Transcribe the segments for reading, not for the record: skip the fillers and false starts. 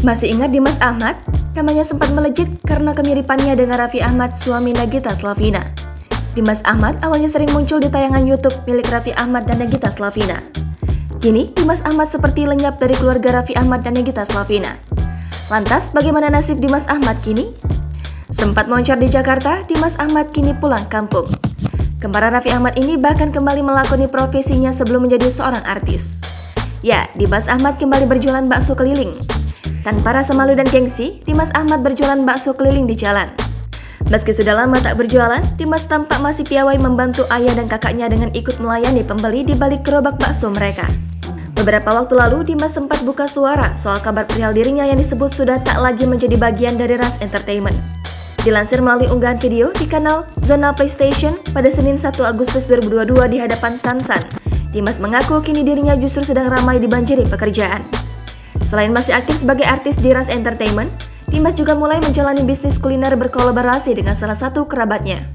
Masih ingat Dimas Ahmad? Namanya sempat melejit karena kemiripannya dengan Raffi Ahmad, suami Nagita Slavina. Dimas Ahmad awalnya sering muncul di tayangan YouTube milik Raffi Ahmad dan Nagita Slavina. Kini, Dimas Ahmad seperti lenyap dari keluarga Raffi Ahmad dan Nagita Slavina. Lantas, bagaimana nasib Dimas Ahmad kini? Sempat moncar di Jakarta, Dimas Ahmad kini pulang kampung. Kembaran Raffi Ahmad ini bahkan kembali melakoni profesinya sebelum menjadi seorang artis. Ya, Dimas Ahmad kembali berjualan bakso keliling. Tanpa rasa malu dan gengsi, Dimas Ahmad berjualan bakso keliling di jalan. Meski sudah lama tak berjualan, Dimas tampak masih piawai membantu ayah dan kakaknya dengan ikut melayani pembeli di balik gerobak bakso mereka. Beberapa waktu lalu, Dimas sempat buka suara soal kabar perihal dirinya yang disebut sudah tak lagi menjadi bagian dari Ras Entertainment. Dilansir melalui unggahan video di kanal Zona PlayStation pada Senin 1 Agustus 2022 di hadapan Sansan, Dimas mengaku kini dirinya justru sedang ramai dibanjiri pekerjaan. Selain masih aktif sebagai artis di Ras Entertainment, Dimas juga mulai menjalani bisnis kuliner berkolaborasi dengan salah satu kerabatnya.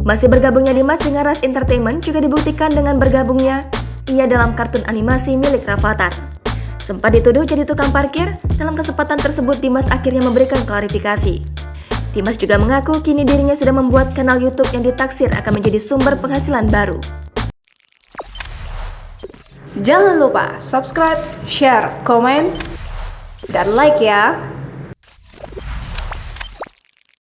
Masih bergabungnya Dimas dengan Ras Entertainment juga dibuktikan dengan bergabungnya ia dalam kartun animasi milik Rafathar. Sempat dituduh jadi tukang parkir, dalam kesempatan tersebut Dimas akhirnya memberikan klarifikasi. Dimas juga mengaku kini dirinya sudah membuat kanal YouTube yang ditaksir akan menjadi sumber penghasilan baru. Jangan lupa subscribe, share, komen, dan like ya!